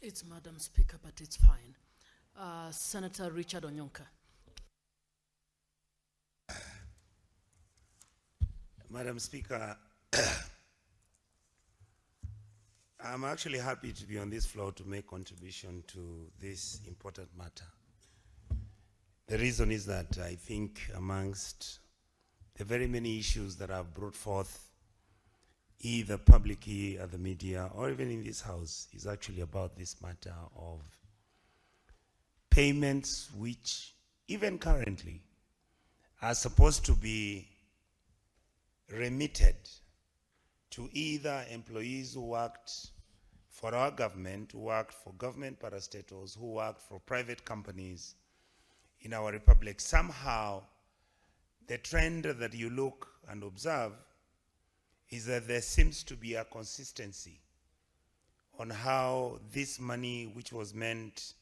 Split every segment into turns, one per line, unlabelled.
It's Madam Speaker, but it's fine. Senator Richard Onyonka.
Madam Speaker, I'm actually happy to be on this floor to make contribution to this important matter. The reason is that I think amongst the very many issues that I've brought forth, either publicly at the media or even in this house, is actually about this matter of payments which, even currently, are supposed to be remitted to either employees who worked for our government, who worked for government parastatals, who worked for private companies in our republic. Somehow, the trend that you look and observe is that there seems to be a consistency on how this money, which was meant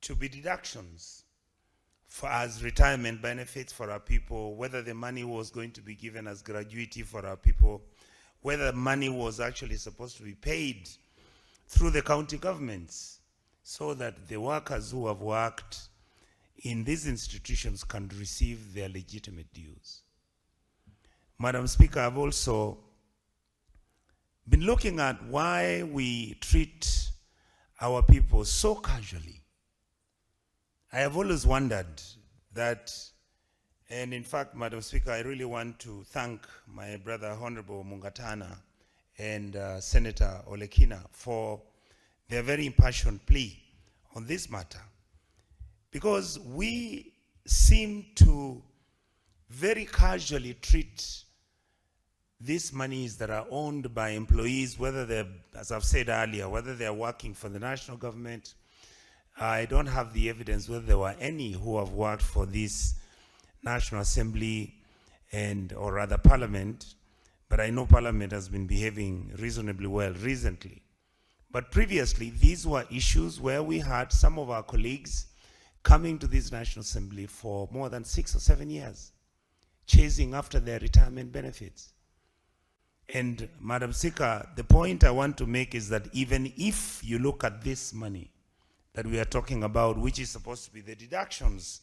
to be deductions for as retirement benefits for our people, whether the money was going to be given as gratuity for our people, whether money was actually supposed to be paid through the county governments so that the workers who have worked in these institutions can receive their legitimate dues. Madam Speaker, I've also been looking at why we treat our people so casually. I have always wondered that, and in fact, Madam Speaker, I really want to thank my brother, Honorable Mungatana, and Senator Olekina for their very impassioned plea on this matter. Because we seem to very casually treat these monies that are owned by employees, whether they're, as I've said earlier, whether they're working for the national government. I don't have the evidence whether there were any who have worked for this National Assembly or rather Parliament, but I know Parliament has been behaving reasonably well recently. But previously, these were issues where we had some of our colleagues coming to this National Assembly for more than 6 or 7 years, chasing after their retirement benefits. And Madam Speaker, the point I want to make is that even if you look at this money that we are talking about, which is supposed to be the deductions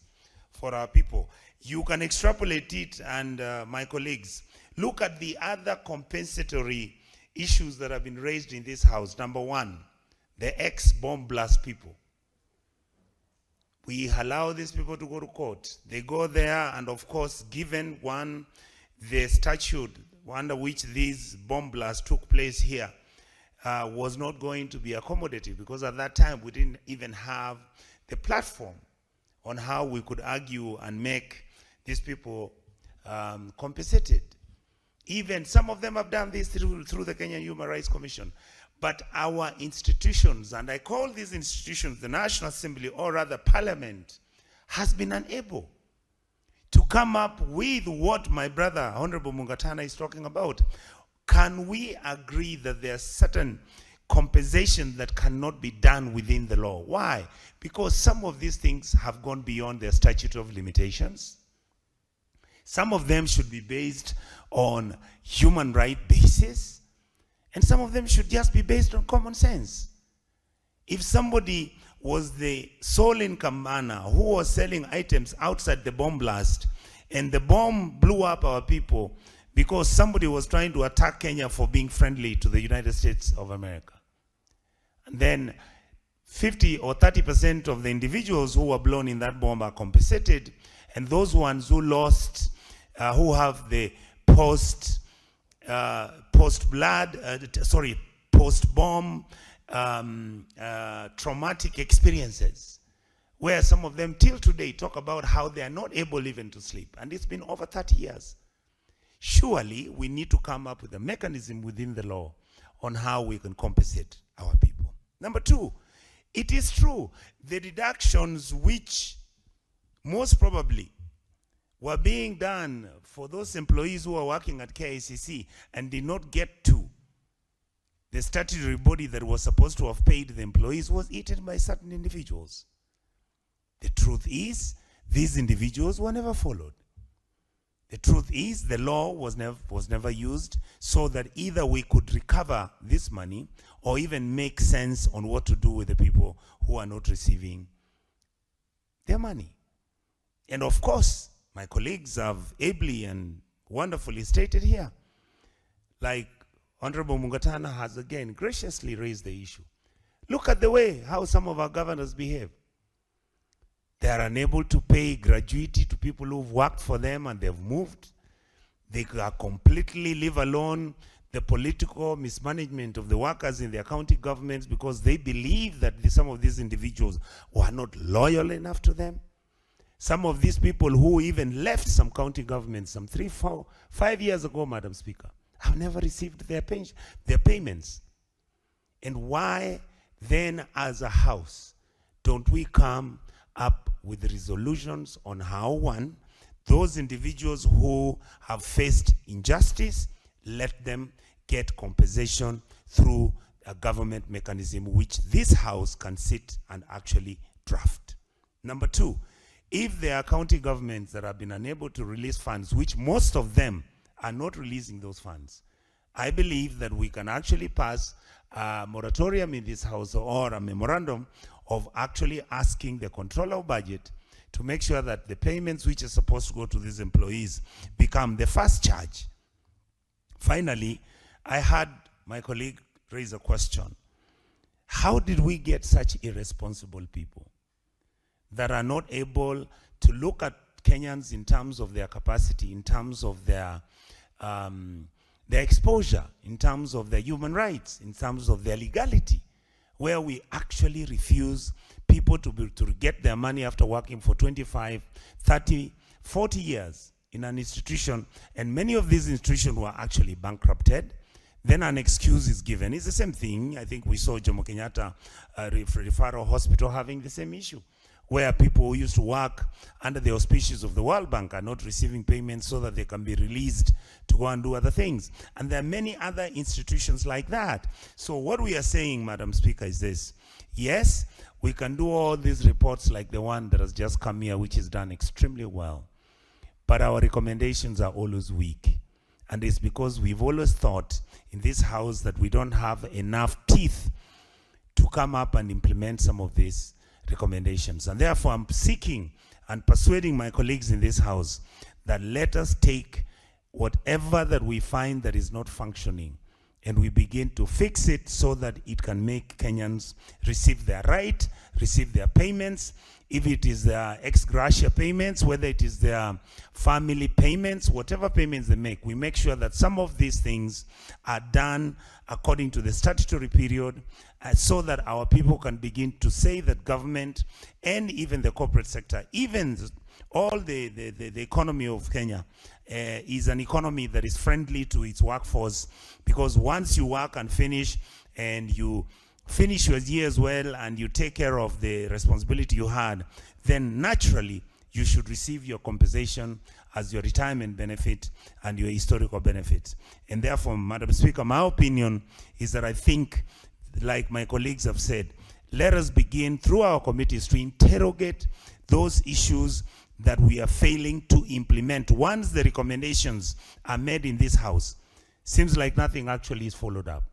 for our people, you can extrapolate it, and my colleagues, look at the other compensatory issues that have been raised in this house. Number one, the ex-bomb blast people. We allow these people to go to court. They go there, and of course, given one, the statute under which these bomb blasts took place here was not going to be accommodative, because at that time we didn't even have the platform on how we could argue and make these people compensated. Even some of them have done this through the Kenya Human Rights Commission. But our institutions, and I call these institutions the National Assembly, or rather Parliament, has been unable to come up with what my brother, Honorable Mungatana, is talking about. Can we agree that there are certain compensations that cannot be done within the law? Why? Because some of these things have gone beyond their statute of limitations. Some of them should be based on human right basis, and some of them should just be based on common sense. If somebody was the sole income earner who was selling items outside the bomb blast, and the bomb blew up our people because somebody was trying to attack Kenya for being friendly to the United States of America, and then 50 or 30% of the individuals who were blown in that bomb are compensated, and those ones who lost, who have the post-bomb traumatic experiences, where some of them till today talk about how they are not able even to sleep, and it's been over 30 years. Surely we need to come up with a mechanism within the law on how we can compensate our people. Number two, it is true, the deductions which most probably were being done for those employees who are working at KICC and did not get to the statutory body that was supposed to have paid the employees was eaten by certain individuals. The truth is, these individuals were never followed. The truth is the law was never used so that either we could recover this money or even make sense on what to do with the people who are not receiving their money. And of course, my colleagues have ably and wonderfully stated here, like Honorable Mungatana has again graciously raised the issue. Look at the way how some of our governors behave. They are unable to pay gratuity to people who've worked for them and they've moved. They are completely leave alone the political mismanagement of the workers in their county governments because they believe that some of these individuals were not loyal enough to them. Some of these people who even left some county governments some 3, 4, 5 years ago, Madam Speaker, have never received their pension, their payments. And why then as a house don't we come up with resolutions on how, one, those individuals who have faced injustice, let them get compensation through a government mechanism which this house can sit and actually draft. Number two, if there are county governments that have been unable to release funds, which most of them are not releasing those funds, I believe that we can actually pass a moratorium in this house or a memorandum of actually asking the controller of budget to make sure that the payments which are supposed to go to these employees become the first charge. Finally, I had my colleague raise a question. How did we get such irresponsible people that are not able to look at Kenyans in terms of their capacity, in terms of their exposure, in terms of their human rights, in terms of their legality, where we actually refuse people to get their money after working for 25, 30, 40 years in an institution, and many of these institutions were actually bankrupted. Then an excuse is given. It's the same thing. I think we saw Jomo Kenyatta Referral Hospital having the same issue, where people who used to work under the auspices of the World Bank are not receiving payments so that they can be released to go and do other things. And there are many other institutions like that. So what we are saying, Madam Speaker, is this. Yes, we can do all these reports like the one that has just come here, which is done extremely well. But our recommendations are always weak. And it's because we've always thought in this house that we don't have enough teeth to come up and implement some of these recommendations. And therefore, I'm seeking and persuading my colleagues in this house that let us take whatever that we find that is not functioning and we begin to fix it so that it can make Kenyans receive their right, receive their payments. If it is their ex gratia payments, whether it is their family payments, whatever payments they make, we make sure that some of these things are done according to the statutory period so that our people can begin to say that government and even the corporate sector, even all the economy of Kenya is an economy that is friendly to its workforce, because once you work and finish and you finish your years well and you take care of the responsibility you had, then naturally you should receive your compensation as your retirement benefit and your historical benefits. And therefore, Madam Speaker, my opinion is that I think, like my colleagues have said, let us begin through our committees to interrogate those issues that we are failing to implement. Once the recommendations are made in this house, seems like nothing actually is followed up.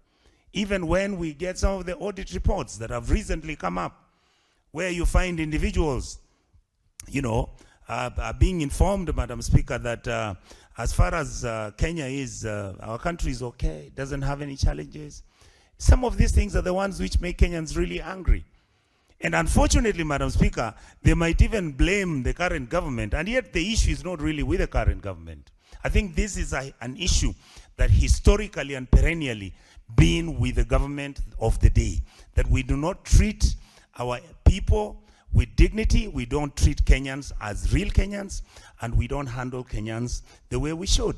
Even when we get some of the audit reports that have recently come up, where you find individuals, are being informed, Madam Speaker, that as far as Kenya is, our country is okay, it doesn't have any challenges. Some of these things are the ones which make Kenyans really angry. And unfortunately, Madam Speaker, they might even blame the current government, and yet the issue is not really with the current government. I think this is an issue that historically and perennially been with the government of the day, that we do not treat our people with dignity, we don't treat Kenyans as real Kenyans, and we don't handle Kenyans the way we should.